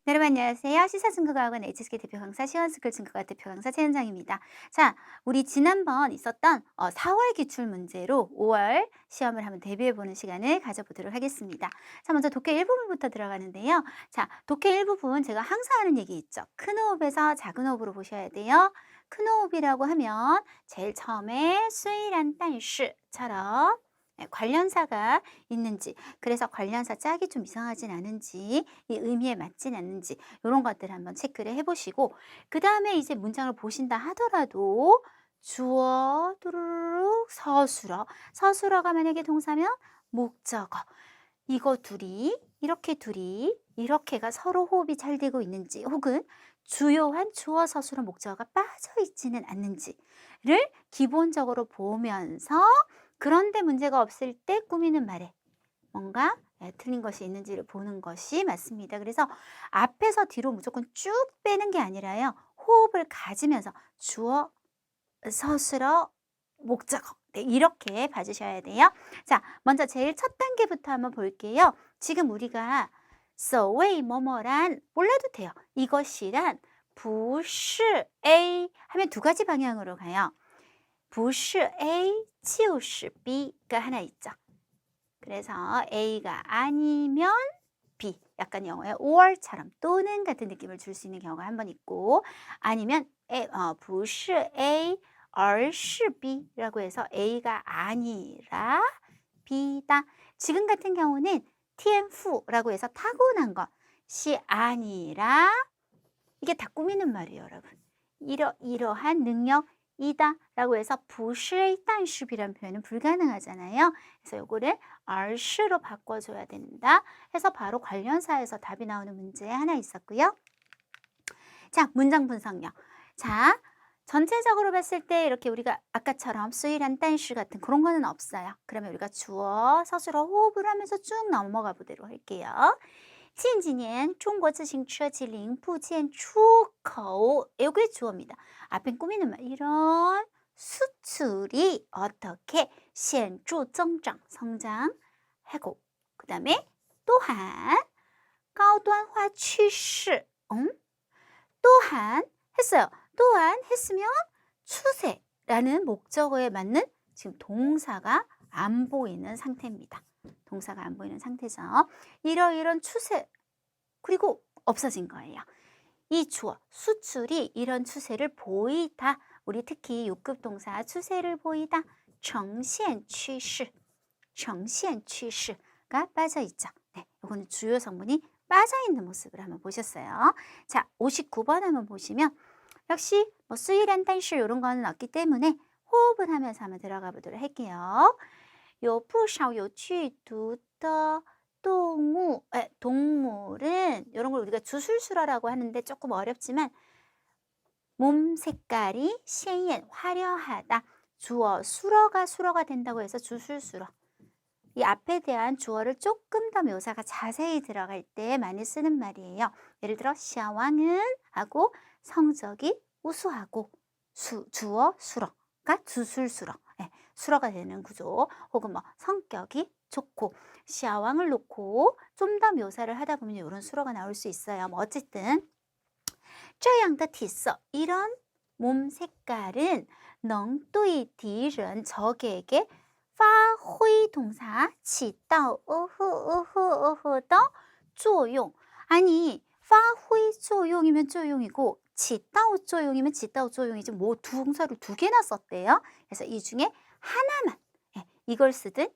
네, 여러분 안녕하세요. 시사증거과학원 HSK 대표 강사 시원스쿨 증거과학 대표 강사 최현정입니다. 자, 우리 지난번 있었던 4월 기출 문제로 5월 시험을 한번 대비해보는 시간을 가져보도록 하겠습니다. 자, 먼저 독해 1부분부터 들어가는데요. 자, 독해 1부분 제가 항상 하는 얘기 있죠. 큰 호흡에서 작은 호흡으로 보셔야 돼요. 큰 호흡이라고 하면 제일 처음에 수이란 딴시처럼 관련사가 있는지, 그래서 관련사 짝이 좀 이상하진 않은지, 이 의미에 맞진 않는지 이런 것들을 한번 체크를 해보시고, 그 다음에 이제 문장을 보신다 하더라도 주어, 뚜루룩, 서술어, 서술어가 만약에 동사면 목적어, 이거 둘이 이렇게가 서로 호흡이 잘 되고 있는지, 혹은 주요한 주어, 서술어, 목적어가 빠져 있지는 않는지를 기본적으로 보면서, 그런데 문제가 없을 때 꾸미는 말에 뭔가 틀린 것이 있는지를 보는 것이 맞습니다. 그래서 앞에서 뒤로 무조건 쭉 빼는 게 아니라요. 호흡을 가지면서 주어, 서술어, 목적어 이렇게 봐주셔야 돼요. 자, 먼저 제일 첫 단계부터 한번 볼게요. 지금 우리가所谓뭐뭐란 몰라도 돼요. 이것이란 不是 A 하면 두 가지 방향으로 가요. 不是 A 就是 B가 하나 있죠. 그래서 A가 아니면 B, 약간 영어의 or처럼 또는 같은 느낌을 줄 수 있는 경우가 한 번 있고, 아니면 不是 A 而是 B라고 해서 A가 아니라 B다. 지금 같은 경우는 天赋라고 해서 타고난 것이 아니라, 이게 다 꾸미는 말이에요, 여러분. 이러한 능력이다 라고 해서 不是但是 B라는 표현은 불가능하잖아요. 그래서 요거를 而是로 바꿔줘야 된다 해서 바로 관련사에서 답이 나오는 문제 하나 있었고요. 자, 문장 분석력. 자, 전체적으로 봤을 때 이렇게 우리가 아까처럼 수일한 딴시 같은 그런 거는 없어요. 그러면 우리가 주어, 서술어, 호흡을 하면서 쭉 넘어가 보도록 할게요. 近几年中国自行车及零部件出口, 이게 주어입니다. 앞엔 꾸미는 말, 이런 수출이 어떻게 显著增长, 성장하고, 그 다음에 또한 高端化趋势, 또한 했어요. 또한 했으면 추세라는 목적어에 맞는 지금 동사가 안 보이는 상태입니다. 동사가 안 보이는 상태죠. 이런 추세, 그리고 없어진 거예요. 이 주어, 수출이 이런 추세를 보이다. 우리 특히 6급 동사 추세를 보이다. 呈现趋势, 呈现趋势가 빠져있죠. 네, 이거는 주요 성분이 빠져있는 모습을 한번 보셨어요. 자, 59번 한번 보시면 역시 뭐 수일한 단시 이런 거는 없기 때문에 호흡을 하면서 한번 들어가 보도록 할게요. 有不少有剧毒的动物, 동물은 이런 걸 우리가 주술수라라고 하는데 조금 어렵지만 몸 색깔이 鲜艳, 화려하다. 주어, 수러가 된다고 해서 주술수러. 이 앞에 대한 주어를 조금 더 묘사가 자세히 들어갈 때 많이 쓰는 말이에요. 예를 들어 샤왕은 하고 성적이 우수하고, 주어, 수러가 주술수러. 수러가 되는 구조, 혹은 뭐 성격이 좋고, 샤왕을 놓고 좀 더 묘사를 하다 보면 이런 수러가 나올 수 있어요. 뭐 어쨌든 这样的体色, 이런 몸 색깔은 能对敌人, 적에게 发挥 동사 起到 的作用. 아니 发挥 作用이면 作用이고 起到 作用이면 起到 作用이지, 뭐 동사를 두 개나 썼대요. 그래서 이 중에 하나만, 이걸 쓰든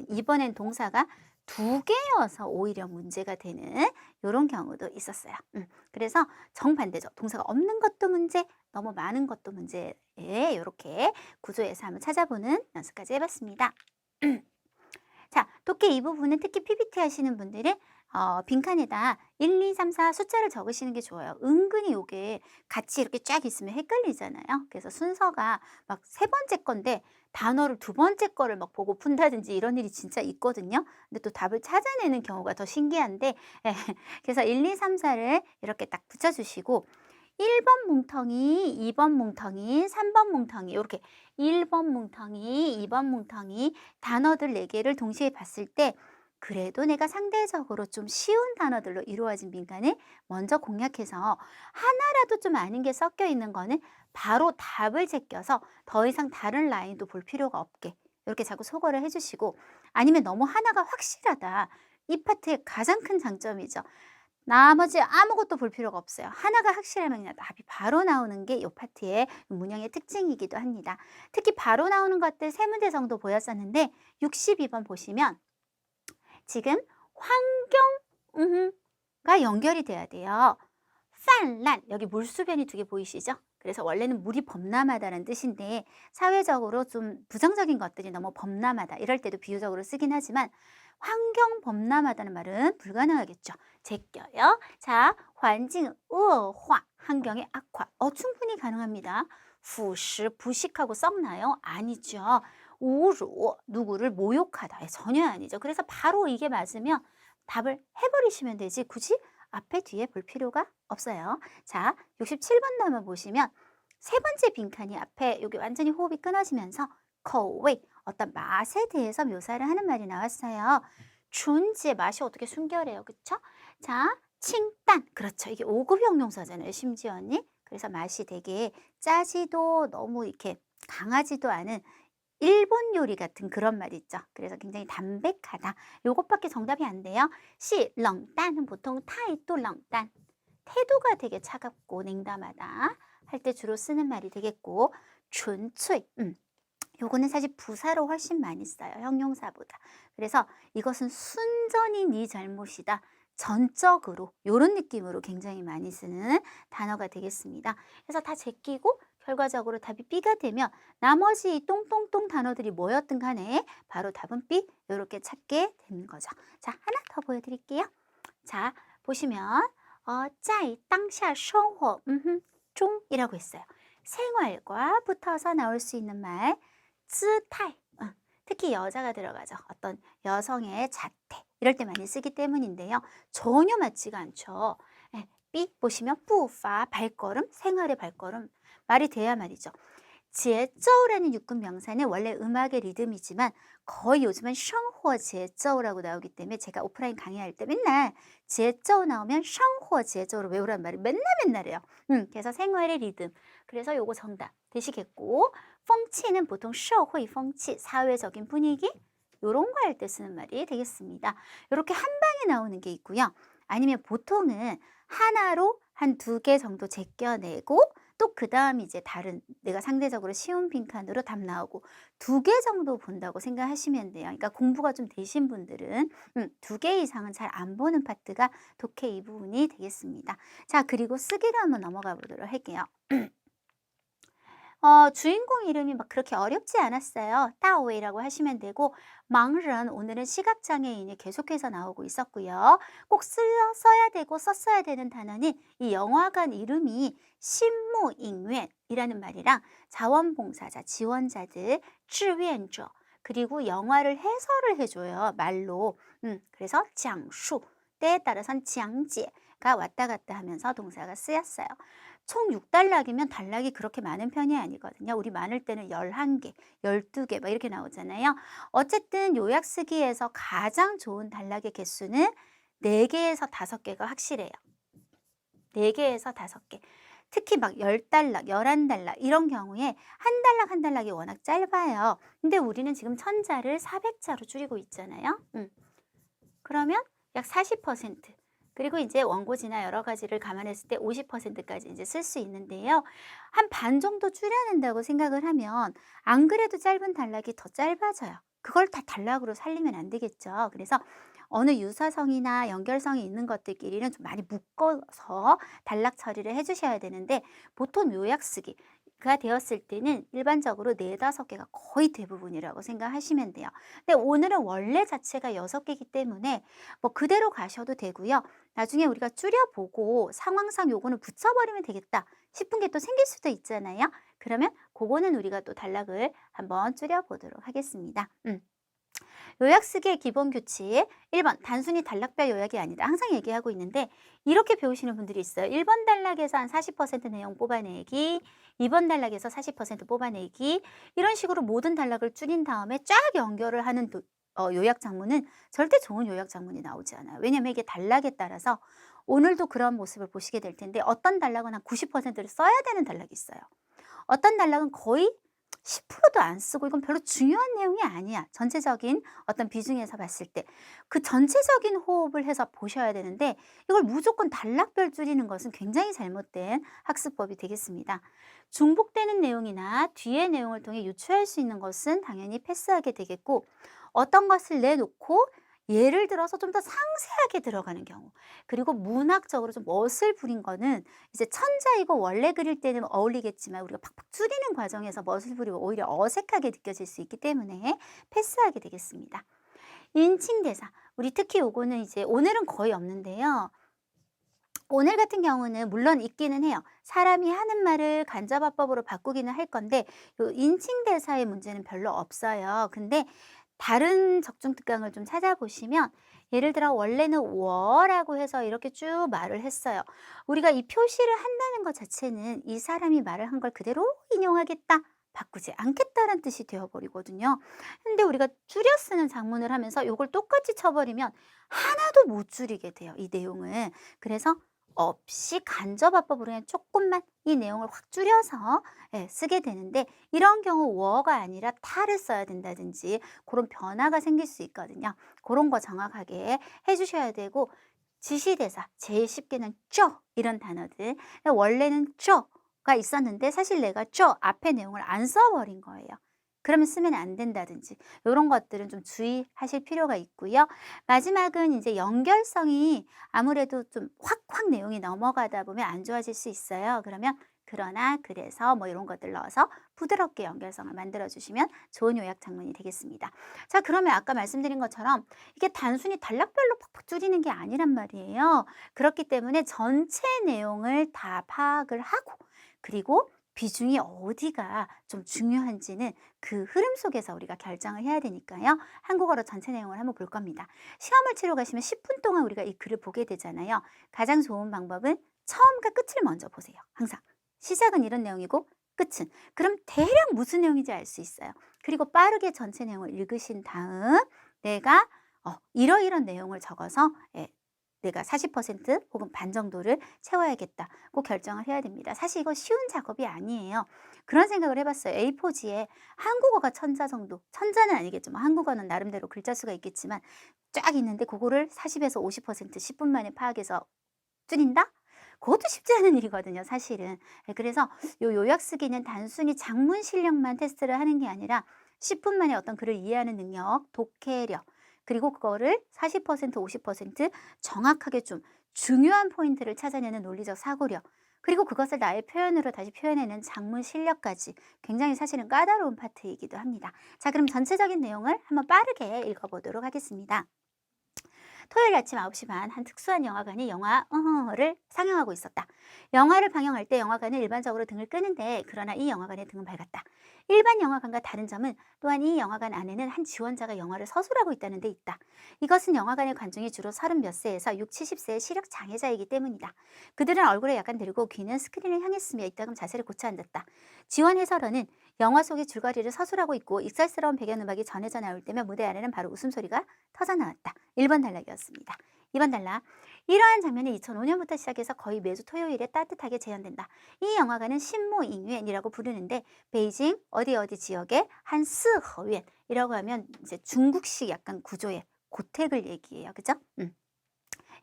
이번엔 동사가 두 개여서 오히려 문제가 되는 이런 경우도 있었어요. 그래서 정반대죠. 동사가 없는 것도 문제, 너무 많은 것도 문제, 이렇게 구조에서 한번 찾아보는 연습까지 해봤습니다. 자, 독해 이 부분은 특히 PPT 하시는 분들은 빈칸에다 1, 2, 3, 4 숫자를 적으시는 게 좋아요. 은근히 이게 같이 이렇게 쫙 있으면 헷갈리잖아요. 그래서 순서가 막 세 번째 건데 단어를 두 번째 거를 막 보고 푼다든지 이런 일이 진짜 있거든요. 근데 또 답을 찾아내는 경우가 더 신기한데, 그래서 1, 2, 3, 4를 이렇게 딱 붙여주시고 1번 뭉텅이, 2번 뭉텅이, 3번 뭉텅이, 이렇게 1번 뭉텅이, 2번 뭉텅이 단어들 4개를 동시에 봤을 때 그래도 내가 상대적으로 좀 쉬운 단어들로 이루어진 빈칸을 먼저 공략해서 하나라도 좀 아는 게 섞여 있는 거는 바로 답을 제껴서 더 이상 다른 라인도 볼 필요가 없게 이렇게 자꾸 소거를 해주시고, 아니면 너무 하나가 확실하다. 이 파트의 가장 큰 장점이죠. 나머지 아무것도 볼 필요가 없어요. 하나가 확실하면 그냥 답이 바로 나오는 게 이 파트의 문형의 특징이기도 합니다. 특히 바로 나오는 것들 세 문제 정도 보였었는데 62번 보시면 지금 환경가 연결이 돼야 돼요.泛滥, 여기 물수변이 두 개 보이시죠? 그래서 원래는 물이 범람하다는 뜻인데 사회적으로 좀 부정적인 것들이 너무 범람하다 이럴 때도 비유적으로 쓰긴 하지만 환경 범람하다는 말은 불가능하겠죠. 제껴요. 자, 환경 우화, 환경의 악화. 충분히 가능합니다. 후시, 부식하고 썩나요? 아니죠. 우루, 누구를 모욕하다. 전혀 아니죠. 그래서 바로 이게 맞으면 답을 해버리시면 되지 굳이 앞에 뒤에 볼 필요가 없어요. 자, 67번 한번 보시면 세 번째 빈칸이 앞에 여기 완전히 호흡이 끊어지면서口味, 어떤 맛에 대해서 묘사를 하는 말이 나왔어요. 준지의 맛이 어떻게 순결해요. 그쵸? 자, 칭단. 그렇죠. 이게 5급 형용사잖아요. 심지어 언니. 그래서 맛이 되게 짜지도 너무 이렇게 강하지도 않은 일본 요리 같은 그런 말 있죠. 그래서 굉장히 담백하다. 요것밖에 정답이 안 돼요. 시, 렁단은 보통 타이또 렁단. 태도가 되게 차갑고 냉담하다 할 때 주로 쓰는 말이 되겠고, 춘추이. 요거는 사실 부사로 훨씬 많이 써요. 형용사보다. 그래서 이것은 순전히 네 잘못이다. 전적으로 이런 느낌으로 굉장히 많이 쓰는 단어가 되겠습니다. 그래서 다 제끼고 결과적으로 답이 B가 되면 나머지 이 똥똥똥 단어들이 뭐였든 간에 바로 답은 B 이렇게 찾게 되는 거죠. 자, 하나 더 보여드릴게요. 자, 보시면 在当下生活 중이라고 했어요. 생활과 붙어서 나올 수 있는 말姿态, 특히 여자가 들어가죠. 어떤 여성의 자태 이럴 때 많이 쓰기 때문인데요. 전혀 맞지가 않죠. B 보시면 步伐 발걸음, 생활의 발걸음 말이 돼야 말이죠. 节奏라는 육군 명사는 원래 음악의 리듬이지만 거의 요즘은 生活节奏라고 나오기 때문에 제가 오프라인 강의할 때 맨날 节奏 나오면 生活节奏로 외우란 말을 맨날 해요. 그래서 생활의 리듬. 그래서 요거 정답 되시겠고, 风气는 보통 社会风气, 사회적인 분위기 요런 거 할 때 쓰는 말이 되겠습니다. 이렇게 한 방에 나오는 게 있고요. 아니면 보통은 하나로 한 2개 정도 제껴내고 또 그 다음 이제 다른 내가 상대적으로 쉬운 빈칸으로 답 나오고 2개 정도 본다고 생각하시면 돼요. 그러니까 공부가 좀 되신 분들은 2개 이상은 잘 안 보는 파트가 독해 이 부분이 되겠습니다. 자, 그리고 쓰기로 한번 넘어가 보도록 할게요. 주인공 이름이 막 그렇게 어렵지 않았어요. 따오웨이라고 하시면 되고, 망른 오늘은 시각장애인이 계속해서 나오고 있었고요. 꼭 써야 되고 썼어야 되는 단어는 이 영화관 이름이 신무잉웬이라는 말이랑 자원봉사자, 지원자들, 志愿者, 그리고 영화를 해설을 해줘요. 말로. 그래서 讲述, 때에 따라선 讲解가 왔다 갔다 하면서 동사가 쓰였어요. 총 6단락이면 단락이 그렇게 많은 편이 아니거든요. 우리 많을 때는 11개, 12개 막 이렇게 나오잖아요. 어쨌든 요약 쓰기에서 가장 좋은 단락의 개수는 4개에서 5개가 확실해요. 4개에서 5개. 특히 막 10단락, 11단락 이런 경우에 한 단락 한 단락이 워낙 짧아요. 근데 우리는 지금 1000자를 400자로 줄이고 있잖아요. 그러면 약 40%. 그리고 이제 원고지나 여러 가지를 감안했을 때 50%까지 이제 쓸 수 있는데요. 한 반 정도 줄여낸다고 생각을 하면 안 그래도 짧은 단락이 더 짧아져요. 그걸 다 단락으로 살리면 안 되겠죠. 그래서 어느 유사성이나 연결성이 있는 것들끼리는 좀 많이 묶어서 단락 처리를 해주셔야 되는데, 보통 요약 쓰기가 되었을 때는 일반적으로 4-5개가 거의 대부분이라고 생각하시면 돼요. 근데 오늘은 원래 자체가 6개이기 때문에 뭐 그대로 가셔도 되고요. 나중에 우리가 줄여보고 상황상 요거는 붙여버리면 되겠다 싶은 게 또 생길 수도 있잖아요. 그러면 그거는 우리가 또 단락을 한번 줄여보도록 하겠습니다. 요약 쓰기의 기본 규칙 1번 단순히 단락별 요약이 아니다. 항상 얘기하고 있는데 이렇게 배우시는 분들이 있어요. 1번 단락에서 한 40% 내용 뽑아내기, 2번 단락에서 40% 뽑아내기, 이런 식으로 모든 단락을 줄인 다음에 쫙 연결을 하는 요약 장문은 절대 좋은 요약 장문이 나오지 않아요. 왜냐하면 이게 단락에 따라서 오늘도 그런 모습을 보시게 될 텐데 어떤 단락은 한 90%를 써야 되는 단락이 있어요. 어떤 단락은 거의 10%도 안 쓰고 이건 별로 중요한 내용이 아니야. 전체적인 어떤 비중에서 봤을 때. 그 전체적인 호흡을 해서 보셔야 되는데 이걸 무조건 단락별 줄이는 것은 굉장히 잘못된 학습법이 되겠습니다. 중복되는 내용이나 뒤의 내용을 통해 유추할 수 있는 것은 당연히 패스하게 되겠고 어떤 것을 내놓고 예를 들어서 좀 더 상세하게 들어가는 경우 그리고 문학적으로 좀 멋을 부린 거는 이제 천자이고 원래 그릴 때는 어울리겠지만 우리가 팍팍 줄이는 과정에서 멋을 부리고 오히려 어색하게 느껴질 수 있기 때문에 패스하게 되겠습니다. 인칭대사. 우리 특히 요거는 이제 오늘은 거의 없는데요. 오늘 같은 경우는 물론 있기는 해요. 사람이 하는 말을 간접화법으로 바꾸기는 할 건데 요 인칭대사의 문제는 별로 없어요. 근데 다른 적중특강을 좀 찾아보시면 예를 들어 원래는 워라고 해서 이렇게 쭉 말을 했어요. 우리가 이 표시를 한다는 것 자체는 이 사람이 말을 한 걸 그대로 인용하겠다, 바꾸지 않겠다라는 뜻이 되어버리거든요. 근데 우리가 줄여 쓰는 작문을 하면서 이걸 똑같이 쳐버리면 하나도 못 줄이게 돼요, 이 내용을. 그래서 없이 간접화법으로 그냥 조금만 이 내용을 확 줄여서 쓰게 되는데 이런 경우 워가 아니라 타를 써야 된다든지 그런 변화가 생길 수 있거든요. 그런 거 정확하게 해주셔야 되고 지시대사, 제일 쉽게는 쩌 이런 단어들. 원래는 쩌가 있었는데 사실 내가 쩌 앞에 내용을 안 써버린 거예요. 그러면 쓰면 안 된다든지 이런 것들은 좀 주의하실 필요가 있고요. 마지막은 이제 연결성이 아무래도 좀 확확 내용이 넘어가다 보면 안 좋아질 수 있어요. 그러면 그러나 그래서 뭐 이런 것들 넣어서 부드럽게 연결성을 만들어 주시면 좋은 요약 장문이 되겠습니다. 자, 그러면 아까 말씀드린 것처럼 이게 단순히 단락별로 팍팍 줄이는 게 아니란 말이에요. 그렇기 때문에 전체 내용을 다 파악을 하고 그리고 비중이 어디가 좀 중요한지는 그 흐름 속에서 우리가 결정을 해야 되니까요. 한국어로 전체 내용을 한번 볼 겁니다. 시험을 치러 가시면 10분 동안 우리가 이 글을 보게 되잖아요. 가장 좋은 방법은 처음과 끝을 먼저 보세요. 항상. 시작은 이런 내용이고 끝은. 그럼 대략 무슨 내용인지 알 수 있어요. 그리고 빠르게 전체 내용을 읽으신 다음 내가 이러이런 내용을 적어서 내가 40% 혹은 반 정도를 채워야겠다고 결정을 해야 됩니다. 사실 이거 쉬운 작업이 아니에요. 그런 생각을 해봤어요. A4지에 한국어가 천자 정도, 천자는 아니겠지만 한국어는 나름대로 글자 수가 있겠지만 쫙 있는데 그거를 40에서 50% 10분 만에 파악해서 줄인다? 그것도 쉽지 않은 일이거든요, 사실은. 그래서 요약 쓰기는 단순히 작문 실력만 테스트를 하는 게 아니라 10분 만에 어떤 글을 이해하는 능력, 독해력, 그리고 그거를 40%, 50% 정확하게 좀 중요한 포인트를 찾아내는 논리적 사고력, 그리고 그것을 나의 표현으로 다시 표현해내는 작문 실력까지 굉장히 사실은 까다로운 파트이기도 합니다. 자, 그럼 전체적인 내용을 한번 빠르게 읽어보도록 하겠습니다. 토요일 아침 9시 반 한 특수한 영화관이 영화를 상영하고 있었다. 영화를 방영할 때 영화관은 일반적으로 등을 끄는데 그러나 이 영화관의 등은 밝았다. 일반 영화관과 다른 점은 또한 이 영화관 안에는 한 지원자가 영화를 서술하고 있다는 데 있다. 이것은 영화관의 관중이 주로 30 몇 세에서 60, 70세의 시력 장애자이기 때문이다. 그들은 얼굴을 약간 들고 귀는 스크린을 향했으며 이따금 자세를 고쳐 앉았다. 지원 해설원은 영화 속의 줄거리를 서술하고 있고 익살스러운 배경음악이 전해져 나올 때면 무대 아래는 바로 웃음소리가 터져나왔다. 1번 단락이었습니다. 2번 단락. 이러한 장면은 2005년부터 시작해서 거의 매주 토요일에 따뜻하게 재현된다. 이 영화관은 신모잉유엔이라고 부르는데 베이징 어디 지역의 한 스허위엔이라고 하면 이제 중국식 약간 구조의 고택을 얘기해요. 그죠?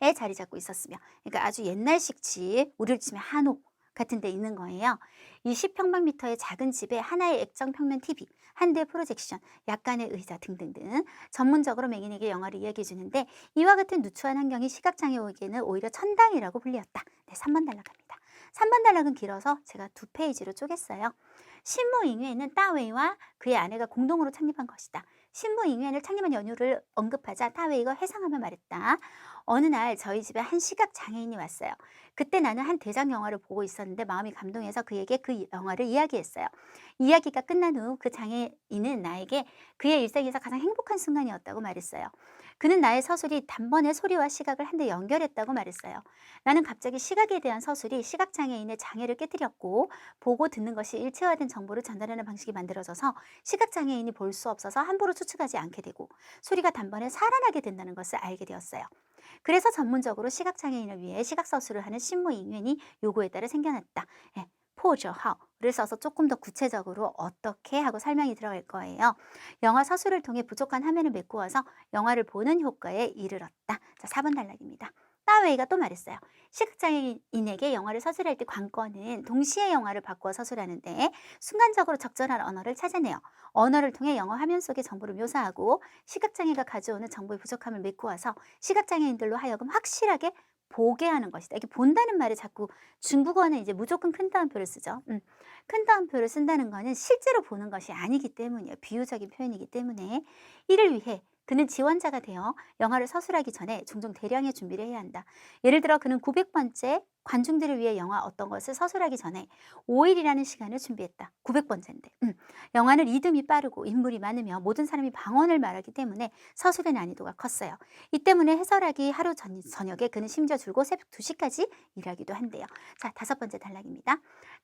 에 자리 잡고 있었으며 그러니까 아주 옛날식 집, 우리로 치면 한옥 같은 데 있는 거예요. 20평방미터의 작은 집에 하나의 액정평면 TV, 한 대의 프로젝션, 약간의 의자 등등등 전문적으로 맹인에게 영화를 이야기해 주는데 이와 같은 누추한 환경이 시각장애우에게는 오히려 천당이라고 불리었다. 네, 3번 단락합니다. 3번 단락은 길어서 제가 2페이지로 쪼갰어요. 신무 잉유엔은 따웨이와 그의 아내가 공동으로 창립한 것이다. 신무 잉유엔을 창립한 연유를 언급하자 따웨이가 회상하며 말했다. 어느 날 저희 집에 한 시각 장애인이 왔어요. 그때 나는 한 대작 영화를 보고 있었는데 마음이 감동해서 그에게 그 영화를 이야기했어요. 이야기가 끝난 후 그 장애인은 나에게 그의 일생에서 가장 행복한 순간이었다고 말했어요. 그는 나의 서술이 단번에 소리와 시각을 한데 연결했다고 말했어요. 나는 갑자기 시각에 대한 서술이 시각장애인의 장애를 깨뜨렸고 보고 듣는 것이 일체화된 정보를 전달하는 방식이 만들어져서 시각장애인이 볼 수 없어서 함부로 추측하지 않게 되고 소리가 단번에 살아나게 된다는 것을 알게 되었어요. 그래서 전문적으로 시각장애인을 위해 시각서술을 하는 신무인연이 요구에 따라 생겨났다. 예, 포저하오를 써서 조금 더 구체적으로 어떻게 하고 설명이 들어갈 거예요. 영화 서술을 통해 부족한 화면을 메꾸어서 영화를 보는 효과에 이르렀다. 자, 4번 단락입니다. 따웨이가 또 말했어요. 시각장애인에게 영화를 서술할 때 관건은 동시에 영화를 바꾸어 서술하는데 순간적으로 적절한 언어를 찾아내요. 언어를 통해 영화 화면 속의 정보를 묘사하고 시각장애가 가져오는 정보의 부족함을 메꾸어서 시각장애인들로 하여금 확실하게 보게 하는 것이다. 이게 본다는 말을 자꾸 중국어는 이제 무조건 큰 따옴표를 쓰죠. 큰 따옴표를 쓴다는 거는 실제로 보는 것이 아니기 때문이에요. 비유적인 표현이기 때문에 이를 위해 그는 지원자가 되어 영화를 서술하기 전에 종종 대량의 준비를 해야 한다. 예를 들어 그는 900번째 관중들을 위해 영화 어떤 것을 서술하기 전에 5일이라는 시간을 준비했다. 900번째인데. 영화는 리듬이 빠르고 인물이 많으며 모든 사람이 방언을 말하기 때문에 서술의 난이도가 컸어요. 이 때문에 해설하기 하루 저녁에 그는 심지어 줄곧 새벽 2시까지 일하기도 한대요. 자, 5번째 단락입니다.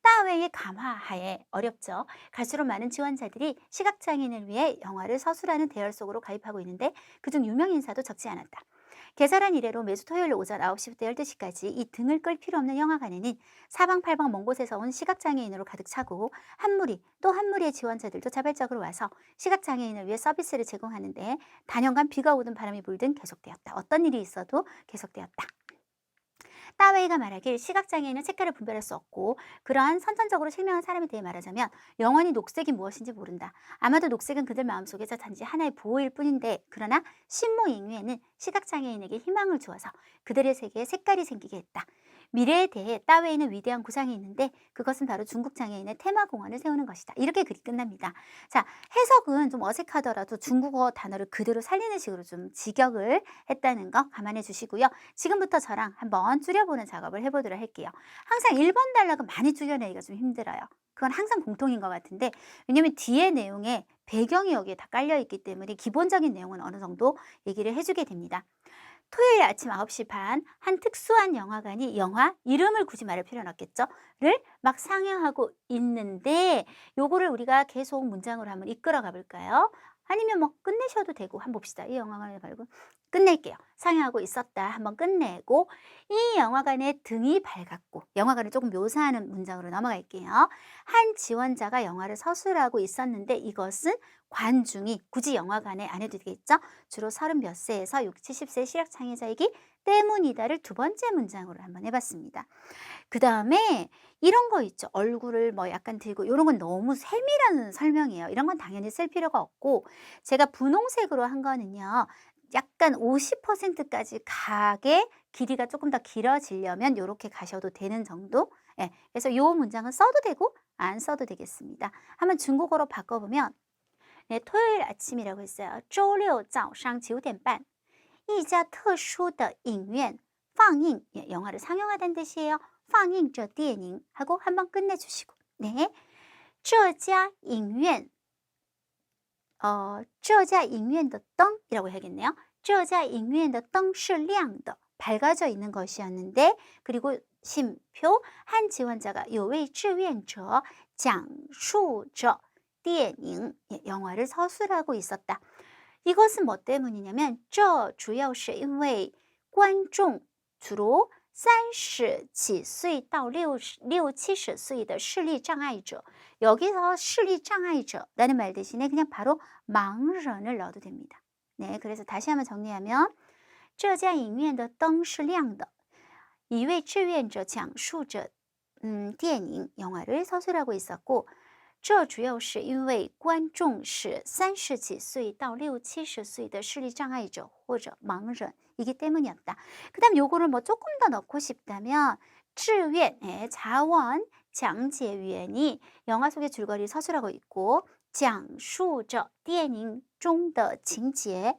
따웨이의 감화하에 어렵죠. 갈수록 많은 지원자들이 시각장애인을 위해 영화를 서술하는 대열 속으로 가입하고 있는데 그중 유명 인사도 적지 않았다. 개설한 이래로 매주 토요일 오전 9시부터 12시까지 이 등을 끌 필요 없는 영화관에는 사방팔방 먼 곳에서 온 시각장애인으로 가득 차고 한 무리 또 한 무리의 지원자들도 자발적으로 와서 시각장애인을 위해 서비스를 제공하는데 단연간 비가 오든 바람이 불든 계속되었다. 어떤 일이 있어도 계속되었다. 따웨이가 말하길 시각장애인은 색깔을 분별할 수 없고 그러한 선천적으로 실명한 사람에 대해 말하자면 영원히 녹색이 무엇인지 모른다. 아마도 녹색은 그들 마음속에서 단지 하나의 보호일 뿐인데 그러나 신무잉유에는 시각장애인에게 희망을 주어서 그들의 세계에 색깔이 생기게 했다. 미래에 대해 따웨이는 위대한 구상이 있는데 그것은 바로 중국 장애인의 테마공원을 세우는 것이다. 이렇게 글이 끝납니다. 자, 해석은 좀 어색하더라도 중국어 단어를 그대로 살리는 식으로 좀 직역을 했다는 거 감안해 주시고요. 지금부터 저랑 한번 줄여보는 작업을 해보도록 할게요. 항상 1번 단락은 많이 줄여내기가 좀 힘들어요. 그건 항상 공통인 것 같은데 왜냐면 뒤에 내용에 배경이 여기에 다 깔려있기 때문에 기본적인 내용은 어느 정도 얘기를 해주게 됩니다. 토요일 아침 9시 반 한 특수한 영화관이 영화 이름을 굳이 말할 필요는 없겠죠? 를 막 상영하고 있는데 요거를 우리가 계속 문장으로 한번 이끌어 가 볼까요? 아니면 뭐 끝내셔도 되고 한번 봅시다. 이 영화관을 말고 끝낼게요. 상영하고 있었다. 한번 끝내고 이 영화관의 등이 밝았고 영화관을 조금 묘사하는 문장으로 넘어갈게요. 한 지원자가 영화를 서술하고 있었는데 이것은 관중이 굳이 영화관에 안 해도 되겠죠? 주로 30 몇 세에서 60, 70세 시각장애자이기 때문이다를 두 번째 문장으로 한번 해봤습니다. 그 다음에 이런 거 있죠. 얼굴을 뭐 약간 들고 이런 건 너무 세밀한 설명이에요. 이런 건 당연히 쓸 필요가 없고 제가 분홍색으로 한 거는요. 약간 50%까지 가게 길이가 조금 더 길어지려면 이렇게 가셔도 되는 정도? 예, 그래서 이 문장은 써도 되고 안 써도 되겠습니다. 한번 중국어로 바꿔보면 네, 토요일 아침이라고 했어요. 周六早上9点半一家特殊的影院放映 예, 영화를 상영하다는 뜻이에요. 放映着电影 하고 한번 끝내주시고 네, 这家影院这家影院的灯 이라고 해야겠네요. 这家影院的灯是亮的 밝아져 있는 것이었는데 그리고 심표 한 지원자가 有位志愿者讲述着电影 예, 영화를 서술하고 있었다. 이것은 뭐 때문이냐면 这主要是因为观众 주로 30几岁到60, 70岁的视力障碍者 여기서 视力障碍者 라는 말 대신에 그냥 바로 盲人을 넣어도 됩니다. 네, 그래서 다시 한번 정리하면 这家影院的灯是亮的一位志愿者讲述着电影 영화를 서술하고 있었고 这主要是因为观众是30几岁到60, 70岁的视力障碍者或者盲人 이기 때문이었다. 그 다음 요거를 뭐 조금 더 넣고 싶다면 志愿, 자원, 장제위원이 영화 속의 줄거리를 서술하고 있고 讲述着电影中的情节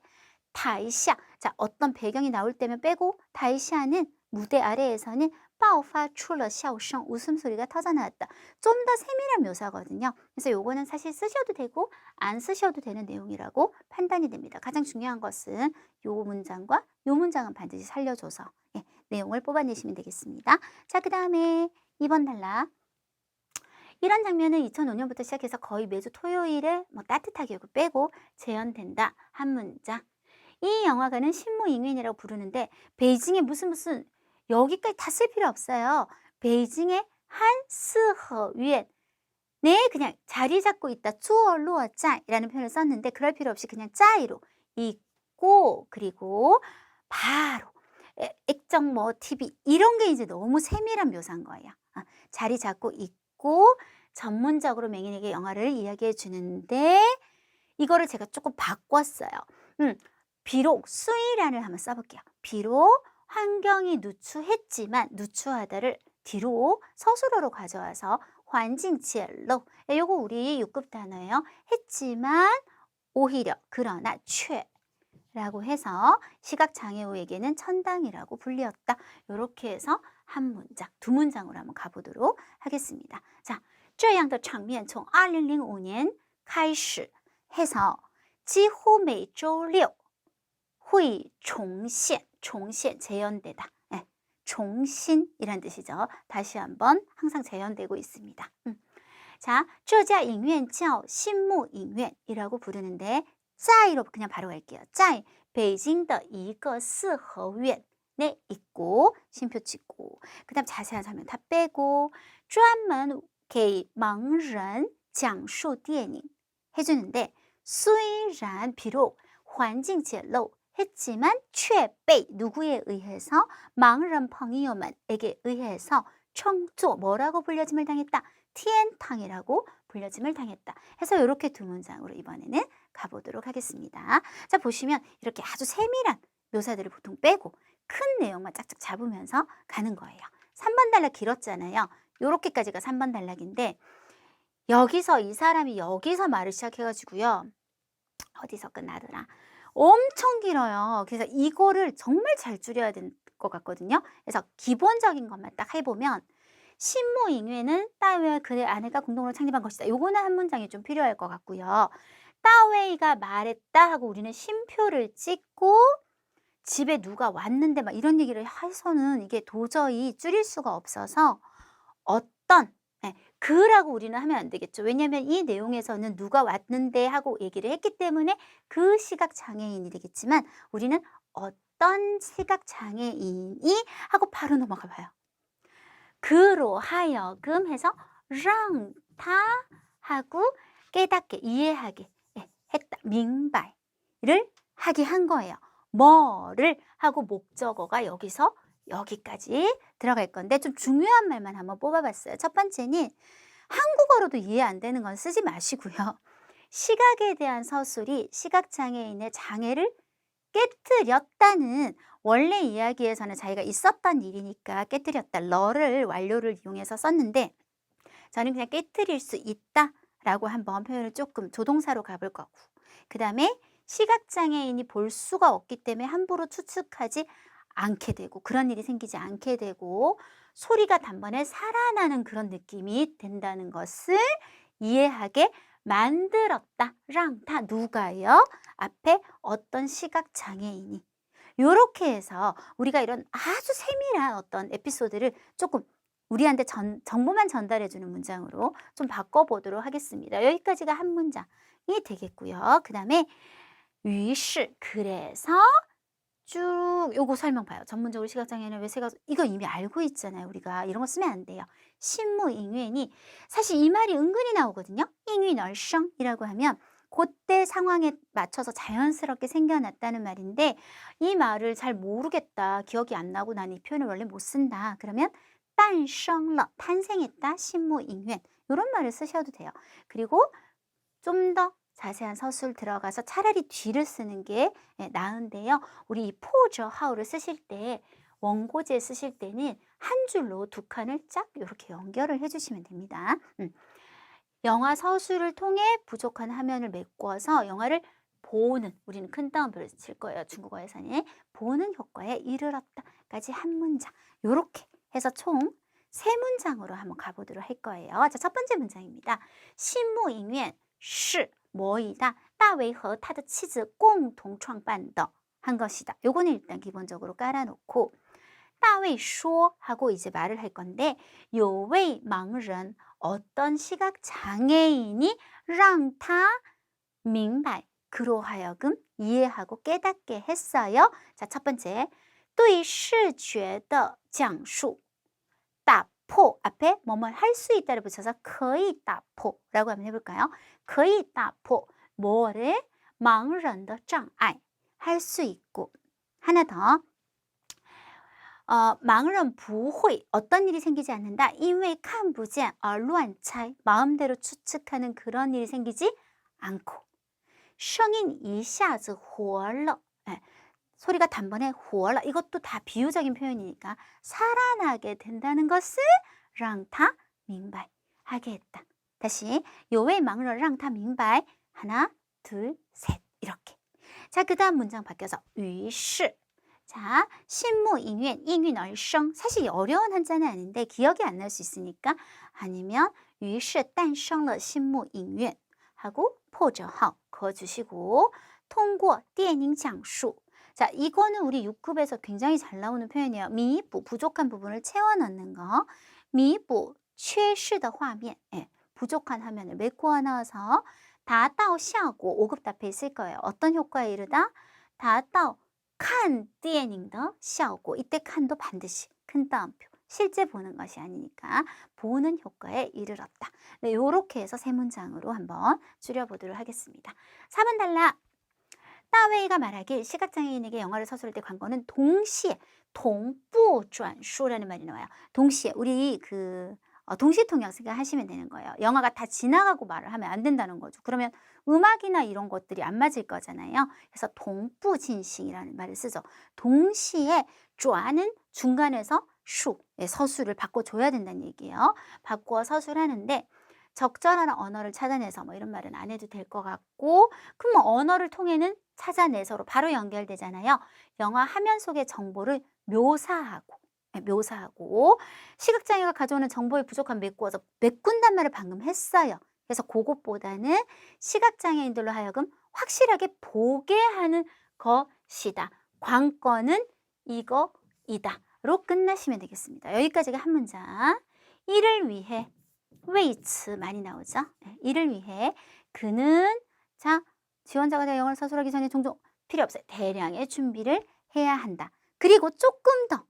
다이샤. 자, 어떤 배경이 나올 때면 빼고 다이샤는 무대 아래에서는 爆发出了笑声 웃음소리가 터져나왔다. 좀 더 세밀한 묘사거든요. 그래서 요거는 사실 쓰셔도 되고 안 쓰셔도 되는 내용이라고 판단이 됩니다. 가장 중요한 것은 요 문장과 요 문장은 반드시 살려줘서 예, 내용을 뽑아내시면 되겠습니다. 자, 그 다음에 2번 단락. 이런 장면은 2005년부터 시작해서 거의 매주 토요일에 뭐 따뜻하게 요거 빼고 재현된다. 한 문장. 이 영화관은 신무잉웬이라고 부르는데 베이징에 무슨 여기까지 다 쓸 필요 없어요. 베이징의 한스허위엔 네, 그냥 자리 잡고 있다. 주어루어짜이라는 표현을 썼는데 그럴 필요 없이 그냥 짜이로 있고 그리고 바로 액정 뭐 TV 이런 게 이제 너무 세밀한 묘사인 거예요. 자리 잡고 있고 전문적으로 맹인에게 영화를 이야기해 주는데 이거를 제가 조금 바꿨어요. 비록 수위란을 한번 써볼게요. 비록 환경이 누추했지만 누추하다를 뒤로 서술어로 가져와서 환징치엘로 요거 우리 6급 단어예요. 했지만 오히려 그러나 최라고 해서 시각장애우에게는 천당이라고 불리었다. 이렇게 해서 한 문장, 두 문장으로 한번 가보도록 하겠습니다. 자, 这样的场面从2005年开始해서 几乎每周六会重现재현되다. 네, 종신이란 뜻이죠. 다시 한번 항상 재현되고 있습니다. 자, 这家影院叫新木影院이라고 부르는데 在로 그냥 바로 갈게요. 在北京的一个四合院에 있고 쉼표 찍고 그 다음 자세한 설명 다 빼고 专门给盲人讲述电影 해주는데 虽然 비록 环境简陋 했지만 却被 누구에 의해서 盲人朋友们에게 의해서 청조 뭐라고 불려짐을 당했다? 티엔탕이라고 불려짐을 당했다. 해서 이렇게 두 문장으로 이번에는 가보도록 하겠습니다. 자, 보시면 이렇게 아주 세밀한 묘사들을 보통 빼고 큰 내용만 짝짝 잡으면서 가는 거예요. 3번 단락 길었잖아요. 요렇게까지가 3번 단락인데 여기서 이 사람이 여기서 말을 시작해가지고요. 어디서 끝나더라? 엄청 길어요. 그래서 이거를 정말 잘 줄여야 될 것 같거든요. 그래서 기본적인 것만 딱 해보면 신무잉웨는 따웨이와 그의 아내가 공동으로 창립한 것이다. 요거는 한 문장이 좀 필요할 것 같고요. 따웨이가 말했다 하고 우리는 쉼표를 찍고 집에 누가 왔는데 막 이런 얘기를 해서는 이게 도저히 줄일 수가 없어서 어떤 그라고 우리는 하면 안 되겠죠. 왜냐하면 이 내용에서는 누가 왔는데 하고 얘기를 했기 때문에 그 시각장애인이 되겠지만 우리는 어떤 시각장애인이 하고 바로 넘어가 봐요. 그로 하여금 해서 랑타 하고 깨닫게 이해하게 했다. 민발을 하게 한 거예요. 뭐를 하고 목적어가 여기서 여기까지 들어갈 건데 좀 중요한 말만 한번 뽑아봤어요. 첫 번째는 한국어로도 이해 안 되는 건 쓰지 마시고요. 시각에 대한 서술이 시각장애인의 장애를 깨뜨렸다는 원래 이야기에서는 자기가 있었던 일이니까 깨뜨렸다. 러를 완료를 이용해서 썼는데 저는 그냥 깨뜨릴 수 있다라고 한번 표현을 조금 조동사로 가볼 거고 그 다음에 시각장애인이 볼 수가 없기 때문에 함부로 추측하지 않게 되고 그런 일이 생기지 않게 되고 소리가 단번에 살아나는 그런 느낌이 된다는 것을 이해하게 만들었다. 랑타 누가요? 앞에 어떤 시각장애인이 요렇게 해서 우리가 이런 아주 세밀한 어떤 에피소드를 조금 우리한테 정보만 전달해주는 문장으로 좀 바꿔보도록 하겠습니다. 여기까지가 한 문장이 되겠고요. 그 다음에 위시 그래서 쭉 요거 설명 봐요. 전문적으로 시각장애인은 왜 세가 이거 이미 알고 있잖아요. 우리가 이런 거 쓰면 안 돼요. 신무잉웬이 사실 이 말이 은근히 나오거든요. 잉윈얼성이라고 하면 그때 상황에 맞춰서 자연스럽게 생겨났다는 말인데 이 말을 잘 모르겠다. 기억이 안 나고 난 이 표현을 원래 못 쓴다. 그러면 诞生了 탄생했다. 신무잉웬 이런 말을 쓰셔도 돼요. 그리고 좀 더 자세한 서술 들어가서 차라리 뒤를 쓰는 게 나은데요. 우리 이 포저 하우를 쓰실 때 원고지에 쓰실 때는 한 줄로 두 칸을 쫙 이렇게 연결을 해주시면 됩니다. 영화 서술을 통해 부족한 화면을 메꿔서 영화를 보는, 우리는 큰 따옴표를 칠 거예요. 중국어에서는 보는 효과에 이르렀다까지 한 문장. 요렇게 해서 총 세 문장으로 한번 가보도록 할 거예요. 자, 첫 번째 문장입니다. 신무잉院是뭐이다. 大卫和他的妻子共同创办的한 것이다. 요거는 일단 기본적으로 깔아놓고 大卫说 하고 이제 말을 할 건데 有位盲人 어떤 시각 장애인이 让他明白 그로 하여금 이해하고 깨닫게 했어요. 자, 첫 번째 对视觉的讲述 打破 앞에 뭐뭐 할 수 있다를 붙여서 可以打破 라고 한번 해볼까요? 可以打破 뭐를 盲人的障碍 할 수 있고 하나 더 盲人不会 어떤 일이 생기지 않는다. 因为看不见而乱猜 마음대로 추측하는 그런 일이 생기지 않고 声音一下子活了 소리가 단번에 活了 이것도 다 비유적인 표현이니까 살아나게 된다는 것을 让他明白 하게 했다. 다시 有位盲人让他明白 하나, 둘, 셋 이렇게. 자, 그 다음 문장 바뀌어서 于是 자, 신무잉院 应运而生 사실 어려운 한자는 아닌데 기억이 안 날 수 있으니까 아니면 于是诞生了 신무잉院 하고 破折号 그어주시고 通过电影讲述 자, 이거는 우리 6급에서 굉장히 잘 나오는 표현이에요. 미부, 부족한 부분을 채워 넣는 거. 미부, 缺失的画面 부족한 화면을 메꾸어 넣어서 达到效果 5급 답에 있을 거예요. 어떤 효과에 이르다? 达到看电影的效果 이때 칸도 반드시 큰 따옴표. 실제 보는 것이 아니니까 보는 효과에 이르렀다. 네, 요렇게 해서 세 문장으로 한번 줄여보도록 하겠습니다. 4번 탈락. 大卫가 말하길 시각장애인에게 영화를 서술할 때 관건은 동시에 동부转述라는 말이 나와요. 동시에 우리 동시통역 생각하시면 되는 거예요. 영화가 다 지나가고 말을 하면 안 된다는 거죠. 그러면 음악이나 이런 것들이 안 맞을 거잖아요. 그래서 동부진식이라는 말을 쓰죠. 동시에 좌는 중간에서 슈, 서술을 바꿔줘야 된다는 얘기예요. 바꾸어 서술하는데 적절한 언어를 찾아내서 뭐 이런 말은 안 해도 될 것 같고 그럼 언어를 통해는 찾아내서로 바로 연결되잖아요. 영화 화면 속의 정보를 묘사하고 시각장애가 가져오는 정보에 부족한 메꾸어서 메꾼단 말을 방금 했어요. 그래서 그것보다는 시각장애인들로 하여금 확실하게 보게 하는 것이다. 관건은 이거이다. 로 끝나시면 되겠습니다. 여기까지가 한 문장. 이를 위해 为此 많이 나오죠. 이를 위해 그는 자 지원자가 내 영어를 서술하기 전에 종종 필요 없어요. 대량의 준비를 해야 한다. 그리고 조금 더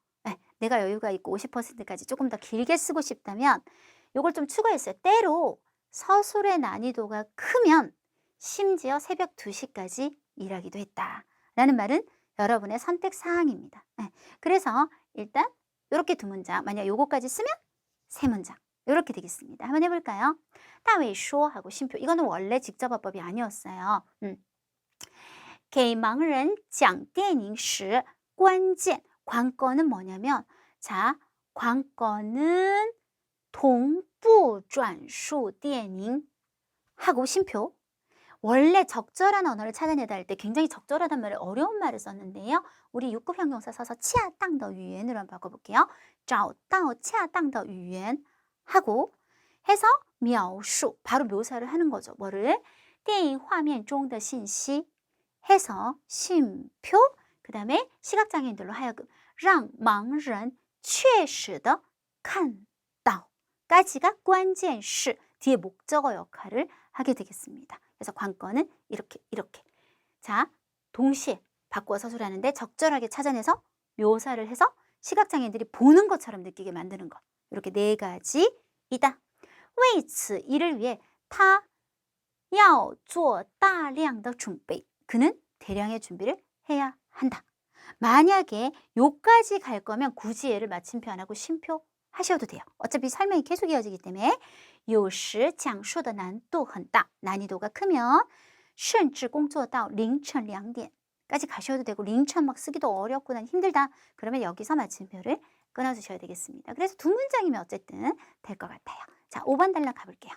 내가 여유가 있고 50%까지 조금 더 길게 쓰고 싶다면 이걸 좀 추가했어요. 때로 서술의 난이도가 크면 심지어 새벽 2시까지 일하기도 했다. 라는 말은 여러분의 선택 사항입니다. 그래서 일단 이렇게 두 문장, 만약 요거까지 쓰면 세 문장. 이렇게 되겠습니다. 한번 해볼까요? 大卫说 하고 쉼표. 이거는 원래 직접어법이 아니었어요. 给盲人讲电影时关键 관건은 뭐냐면 자, 관건은 동부转述电影 하고 쉼표. 원래 적절한 언어를 찾아내다 할 때 굉장히 적절하단 말을 어려운 말을 썼는데요. 우리 6급 형용사 써서 恰当的语言으로 한번 바꿔볼게요. 找到恰当的语言 하고 해서 描述 바로 묘사를 하는 거죠. 뭐를? 电影画面中的信息 해서 쉼표 그 다음에 시각장애인들로 하여금 让盲人确实的看到 까지가 关键是 뒤에 목적어 역할을 하게 되겠습니다. 그래서 관건은 이렇게 자 동시에 바꾸어 서술하는데 적절하게 찾아내서 묘사를 해서 시각장애인들이 보는 것처럼 느끼게 만드는 것. 이렇게 네 가지이다. 为此 이를 위해 他要做大量的准备 그는 대량의 준비를 해야 한다. 만약에 요까지 갈 거면 굳이 얘를 마침표 안 하고 쉼표 하셔도 돼요. 어차피 설명이 계속 이어지기 때문에 有时讲述的难度很大 난이도가 크면 甚至工作到凌晨2点 까지 가셔도 되고凌晨 막 쓰기도 어렵고 난 힘들다. 그러면 여기서 마침표를 끊어주셔야 되겠습니다. 그래서 두 문장이면 어쨌든 될 것 같아요. 자, 5번 단락 가볼게요.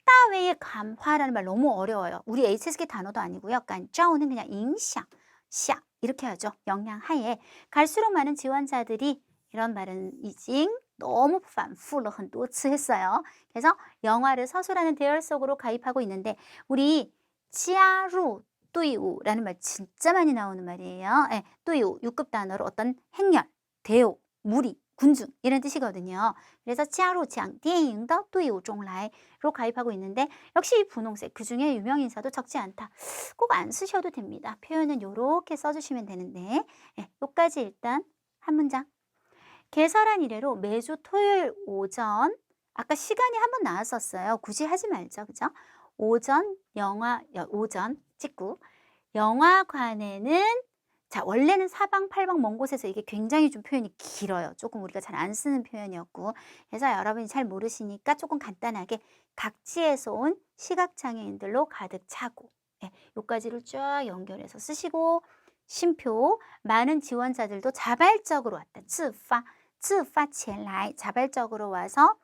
따웨이의 감화라는 말 너무 어려워요. 우리 HSK 단어도 아니고요. 깐짜오는 그냥影响, 샤 이렇게 하죠. 영향하에. 갈수록 많은 지원자들이 이런 말은 이징 너무 반复了很多次했어요. 그래서 영화를 서술하는 대열 속으로 가입하고 있는데 우리 치아루 뚜이우라는 말 진짜 많이 나오는 말이에요. 예, 뚜이우 6급 단어로 어떤 행렬, 대오, 무리, 군중 이런 뜻이거든요. 그래서 치아루 장, 电影的 뚜이우 종라이로 가입하고 있는데 역시 이 분홍색 그중에 유명 인사도 적지 않다. 꼭 안 쓰셔도 됩니다. 표현은 이렇게 써주시면 되는데 예, 요까지 일단 한 문장. 개설한 이래로 매주 토요일 오전 아까 시간이 한 번 나왔었어요. 굳이 하지 말죠. 그죠? 오전 오전 찍고 영화관에는 자 원래는 사방팔방 먼 곳에서 이게 굉장히 좀 표현이 길어요. 조금 우리가 잘 안 쓰는 표현이었고 그래서 여러분이 잘 모르시니까 조금 간단하게 각지에서 온 시각장애인들로 가득 차고 예, 요까지를 쫙 연결해서 쓰시고 쉼표 많은 지원자들도 자발적으로 왔다. 自发前来 자발적으로 와서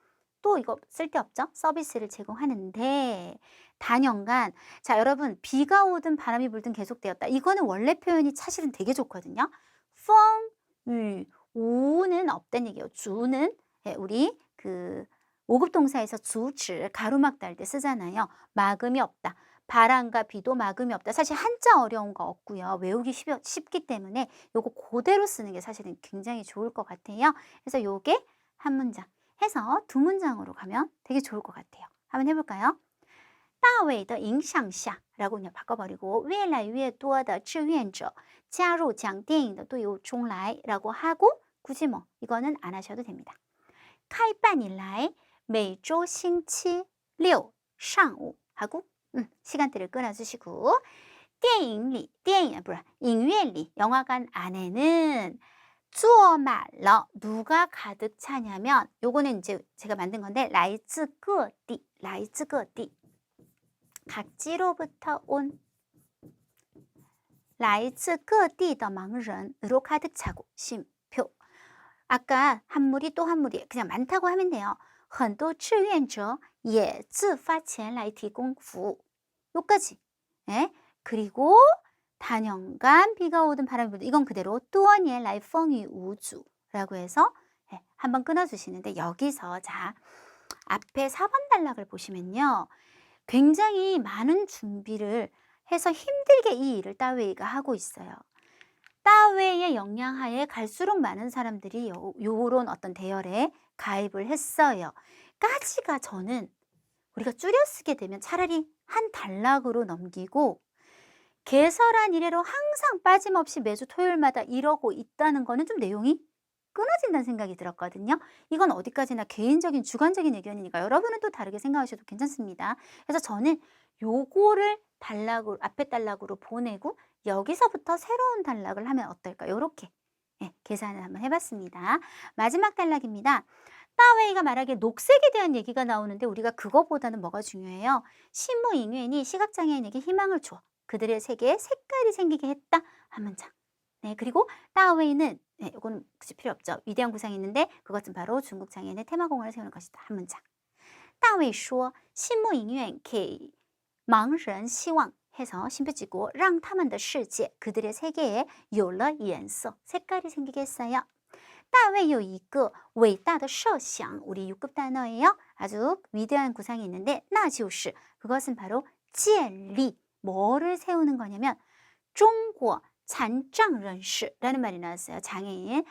또 이거 쓸데없죠? 서비스를 제공하는데 단연간 자 여러분 비가 오든 바람이 불든 계속되었다. 이거는 원래 표현이 사실은 되게 좋거든요. 风雨 우는 없다는 얘기예요. 주는 예, 우리 그 5급 동사에서 주지 가로막 달 때 쓰잖아요. 막음이 없다. 바람과 비도 막음이 없다. 사실 한자 어려운 거 없고요. 외우기 쉽기 때문에 요거 그대로 쓰는 게 사실은 굉장히 좋을 것 같아요. 그래서 요게 한 문장 해서 두 문장으로 가면 되게 좋을 것 같아요. 한번 해볼까요? 大伟的影响下 라고 그냥 바꿔버리고 越来越多的志愿者加入讲电影的队伍中来 라고 하고 굳이 뭐 이거는 안 하셔도 됩니다. 开办以来每周星期六上午 하고 시간대를 끊어주시고 电影里 影院里 영화관 안에는 坐满了 누가 가득 차냐면 요거는 이제 제가 만든 건데 来自各地 각지로부터 온 来自各地的盲人으로 가득 차고 쉼표 아까 한 무리 또 한 무리 그냥 많다고 하면 돼요. 很多志愿者也自发前来提供服务 요까지 예? 그리고 단연간 비가 오든 바람이 불든 이건 그대로 多年来风雨无阻 라고 해서 예, 한번 끊어주시는데 여기서 자 앞에 4번 단락을 보시면요. 굉장히 많은 준비를 해서 힘들게 이 일을 따웨이가 하고 있어요. 따웨이의 영향하에 갈수록 많은 사람들이 요런 어떤 대열에 가입을 했어요. 까지가 저는 우리가 줄여 쓰게 되면 차라리 한 단락으로 넘기고 개설한 이래로 항상 빠짐없이 매주 토요일마다 이러고 있다는 거는 좀 내용이 끊어진다는 생각이 들었거든요. 이건 어디까지나 개인적인 주관적인 의견이니까 여러분은 또 다르게 생각하셔도 괜찮습니다. 그래서 저는 요거를 단락으로 앞에 단락으로 보내고 여기서부터 새로운 단락을 하면 어떨까? 이렇게 예, 계산을 한번 해봤습니다. 마지막 단락입니다. 따웨이가 말하기에 녹색에 대한 얘기가 나오는데 우리가 그거보다는 뭐가 중요해요? 신무 잉웬이 시각장애인에게 희망을 줘. 그들의 세계에 색깔이 생기게 했다. 한 문장. 네, 그리고 따웨이는 네, 이건 굳이 필요 없죠. 위대한 구상이 있는데 그것은 바로 중국 장애인의 테마공원을 세우는 것이다. 한 문장. 大卫说心目影院给盲人希望 해서 심표 찍고 让他们的世界 그들의 세계에 有了颜色 색깔이 생기게 했어요. 大卫有一个伟大的设想 우리 6급 단어예요. 아주 위대한 구상이 있는데 那就是 그것은 바로 建立 뭐를 세우는 거냐면 中国 残障人士라는 말이 나왔어요. 장애인의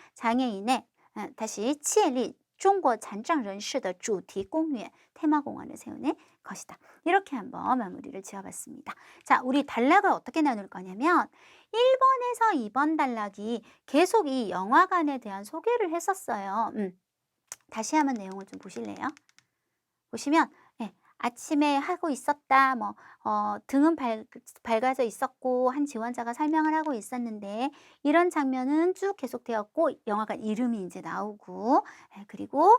다시 建立 中国残障人士的主题公园 테마공원을 세우는 것이다. 이렇게 한번 마무리를 지어봤습니다. 자, 우리 단락을 어떻게 나눌 거냐면 1번에서 2번 단락이 계속 이 영화관에 대한 소개를 했었어요. 다시 한번 내용을 좀 보실래요? 보시면 네, 아침에 하고 있었다. 등은 밝아져 있었고 한 지원자가 설명을 하고 있었는데 이런 장면은 쭉 계속되었고 영화관 이름이 이제 나오고 그리고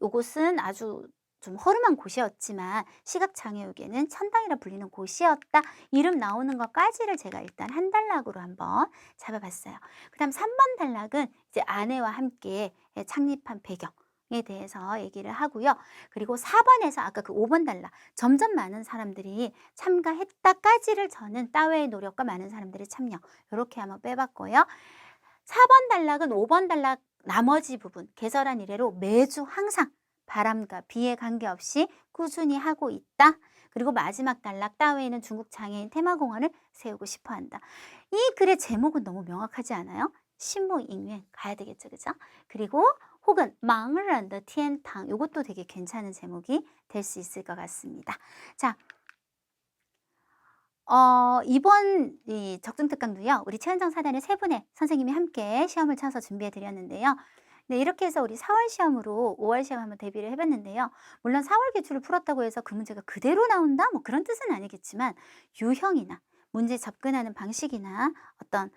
이곳은 아주 좀 허름한 곳이었지만 시각장애우에게는 천당이라 불리는 곳이었다. 이름 나오는 것까지를 제가 일단 한 단락으로 한번 잡아봤어요. 그 다음 3번 단락은 이제 아내와 함께 창립한 배경 에 대해서 얘기를 하고요. 그리고 4번에서 아까 그 5번 단락 점점 많은 사람들이 참가했다까지를 저는 따웨이 노력과 많은 사람들의 참여 요렇게 한번 빼봤고요. 4번 단락은 5번 단락 나머지 부분 개설한 이래로 매주 항상 바람과 비에 관계없이 꾸준히 하고 있다. 그리고 마지막 단락 따웨이는 중국 장애인 테마공원을 세우고 싶어 한다. 이 글의 제목은 너무 명확하지 않아요? 신무잉유엔 가야 되겠죠, 그죠? 그리고 혹은 망을란더 티엔탕 이것도 되게 괜찮은 제목이 될 수 있을 것 같습니다. 자, 이번 이 적중특강도요. 우리 최은정 사단의 세 분의 선생님이 함께 시험을 쳐서 준비해 드렸는데요. 네, 이렇게 해서 우리 4월 시험으로 5월 시험 한번 대비를 해봤는데요. 물론 4월 기출을 풀었다고 해서 그 문제가 그대로 나온다? 뭐 그런 뜻은 아니겠지만 유형이나 문제 접근하는 방식이나 어떤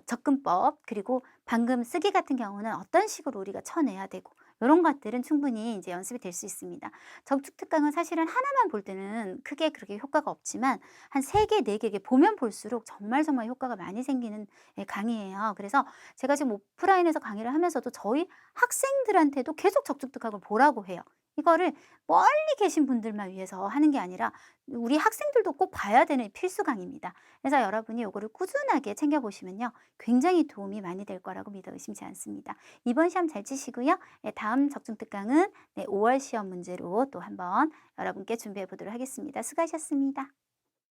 접근법 그리고 방금 쓰기 같은 경우는 어떤 식으로 우리가 쳐내야 되고 이런 것들은 충분히 이제 연습이 될 수 있습니다. 적중특강은 사실은 하나만 볼 때는 크게 그렇게 효과가 없지만 한 3개, 4개 이렇게 보면 볼수록 정말 효과가 많이 생기는 강의예요. 그래서 제가 지금 오프라인에서 강의를 하면서도 저희 학생들한테도 계속 적중특강을 보라고 해요. 이거를 멀리 계신 분들만 위해서 하는 게 아니라 우리 학생들도 꼭 봐야 되는 필수 강의입니다. 그래서 여러분이 이거를 꾸준하게 챙겨보시면요. 굉장히 도움이 많이 될 거라고 믿어 의심치 않습니다. 이번 시험 잘 치시고요. 네, 다음 적중특강은 5월 시험 문제로 또 한번 여러분께 준비해 보도록 하겠습니다. 수고하셨습니다.